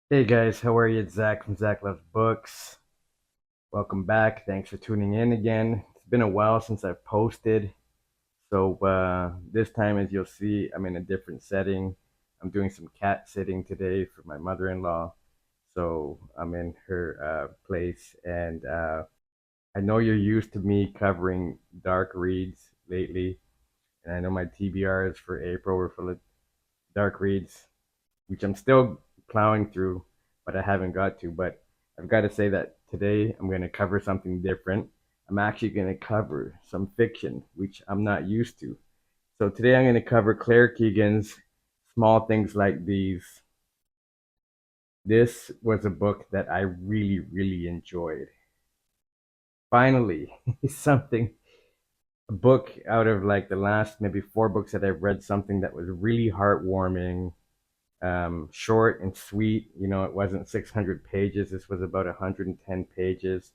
Hey guys, how are you? It's Zach from Zach Loves Books. Welcome back. Thanks for tuning in again. It's been a while since I've posted. So this time, as you'll see, I'm in a different setting. I'm doing some cat sitting today for my mother-in-law. So I'm in her place, and I know you're used to me covering dark reads lately, and I know my TBRs for April were full of dark reads, which I'm still plowing through, but I haven't got to. But I've got to say that today I'm going to cover something different. I'm actually going to cover some fiction, which I'm not used to. So today I'm going to cover Claire Keegan's Small Things Like These. This was a book that I really, really enjoyed. Finally, something, a book out of like the last maybe four books that I've read, something that was really heartwarming, short and sweet. You know, it wasn't 600 pages. This was about 110 pages,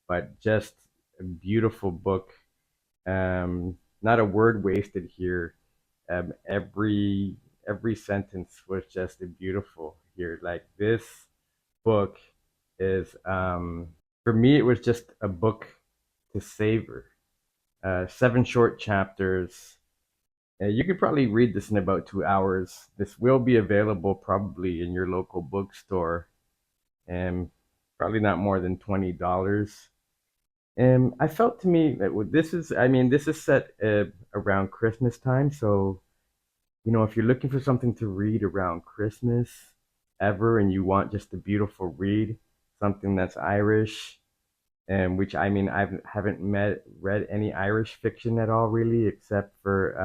but just a beautiful book. Not a word wasted here. Every sentence was just beautiful here. Like this book is, for me, it was just a book to savor. Seven short chapters. You could probably read this in about 2 hours. This will be available probably in your local bookstore, and probably not more than $20. And I felt to me that this is, I mean, this is set around Christmas time. So, you know, if you're looking for something to read around Christmas ever and you want just a beautiful read, something that's Irish, and which I mean, I haven't read any Irish fiction at all, really, except for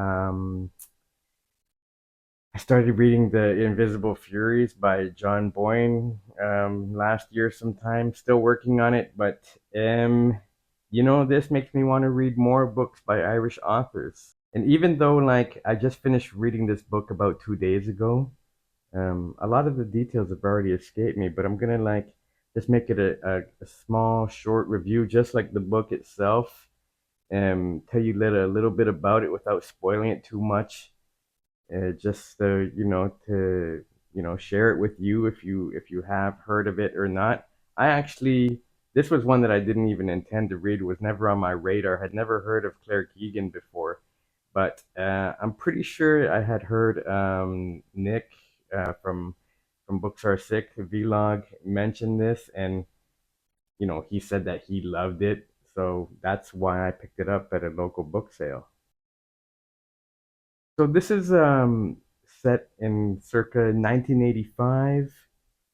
I started reading The Invisible Furies by John Boyne last year sometime. Still working on it, but you know, this makes me want to read more books by Irish authors. And even though, like, I just finished reading this book about 2 days ago, a lot of the details have already escaped me, but I'm gonna like just make it a small, short review, just like the book itself, and tell you a little bit about it without spoiling it too much, just you know, to share it with you if you have heard of it or not. I actually, this was one that I didn't even intend to read. It was never on my radar. Had never heard of Claire Keegan before, but I'm pretty sure I had heard Nick from Books Are Sick vlog mention this, and you know, he said that he loved it, so that's why I picked it up at a local book sale. So this is set in circa 1985.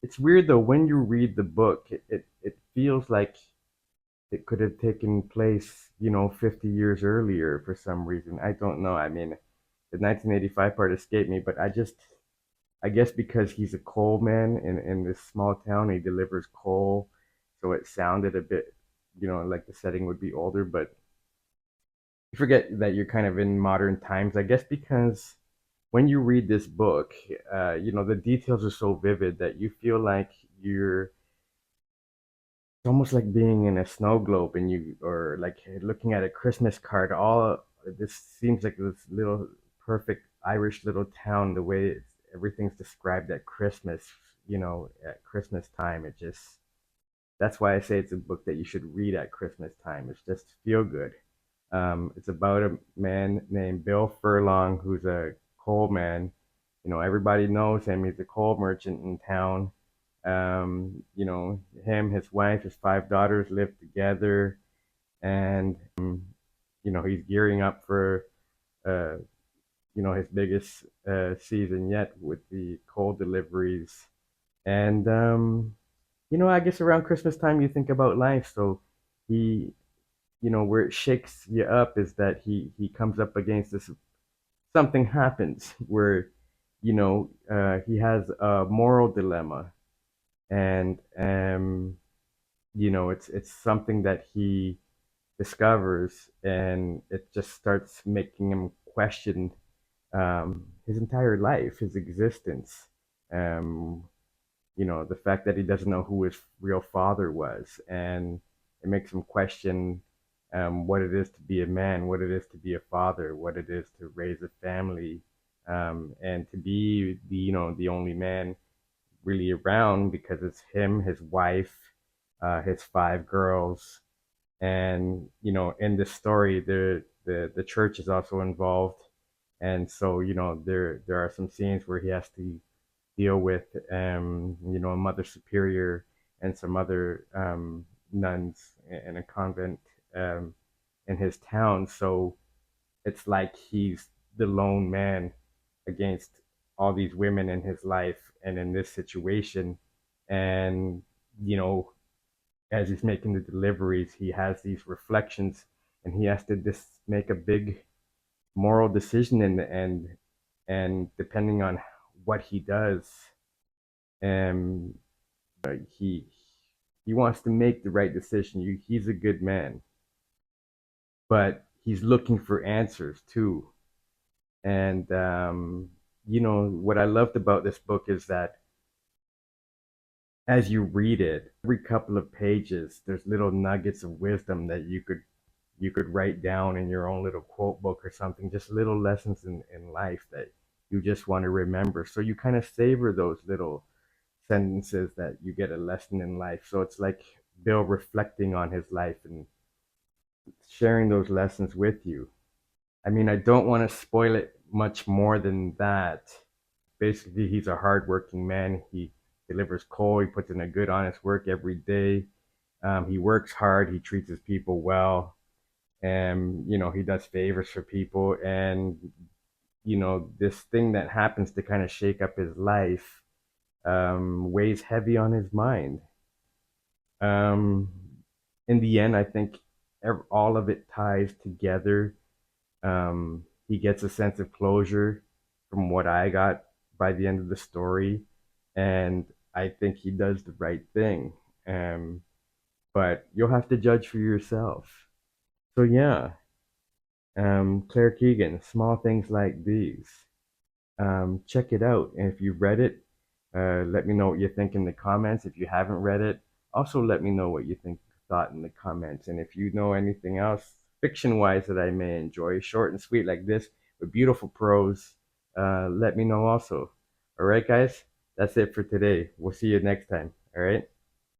It's weird though, when you read the book, it feels like it could have taken place, you know, 50 years earlier for some reason. I don't know. I mean, the 1985 part escaped me, but I guess because he's a coal man in this small town, he delivers coal, so it sounded a bit, you know, like the setting would be older, but you forget that you're kind of in modern times, I guess, because when you read this book, you know, the details are so vivid that you feel like you're, it's almost like being in a snow globe and you, or like looking at a Christmas card. All this seems like this little perfect Irish little town, the way everything's described at Christmas, you know, at Christmas time. It just, that's why I say it's a book that you should read at Christmas time. It's just feel good. It's about a man named Bill Furlong who's a coal man. You know, everybody knows him. He's a coal merchant in town. You know, him, his wife, his five daughters live together, and you know, he's gearing up for uh, you know, his biggest season yet with the coal deliveries. And you know, I guess around Christmas time you think about life. So he, you know, where it shakes you up is that he comes up against this, something happens where, you know, he has a moral dilemma, and you know, it's something that he discovers, and it just starts making him question his entire life, his existence. Um, you know, the fact that he doesn't know who his real father was, and it makes him question what it is to be a man, what it is to be a father, what it is to raise a family, and to be the, you know, the only man, really around because it's him, his wife, his five girls, and in this story, the church is also involved, and so there are some scenes where he has to deal with a mother superior and some other nuns in a convent um, in his town. So it's like he's the lone man against all these women in his life and in this situation. And, you know, as he's making the deliveries, he has these reflections and he has to just make a big moral decision in the end. And depending on what he does, um, he he wants to make the right decision. He's a good man, but he's looking for answers too. And what I loved about this book is that as you read it, every couple of pages, there's little nuggets of wisdom that you could write down in your own little quote book or something, just little lessons in life that you just want to remember. So you kind of savor those little sentences that you get a lesson in life. So it's like Bill reflecting on his life and sharing those lessons with you. I mean, I don't want to spoil it much more than that. Basically, he's a hardworking man. He delivers coal. He puts in a good, honest work every day. He works hard. He treats his people well, and he does favors for people. And this thing that happens to kind of shake up his life weighs heavy on his mind. Um, in the end, I think all of it ties together. He gets a sense of closure from what I got by the end of the story, and I think he does the right thing. Um, but you'll have to judge for yourself. So yeah, Claire Keegan, Small Things Like These. Check it out, and if you've read it, let me know what you think in the comments. If you haven't read it, also let me know what you thought in the comments. And if you know anything else fiction-wise that I may enjoy, short and sweet like this, with beautiful prose, let me know also. All right, guys, that's it for today. We'll see you next time. All right.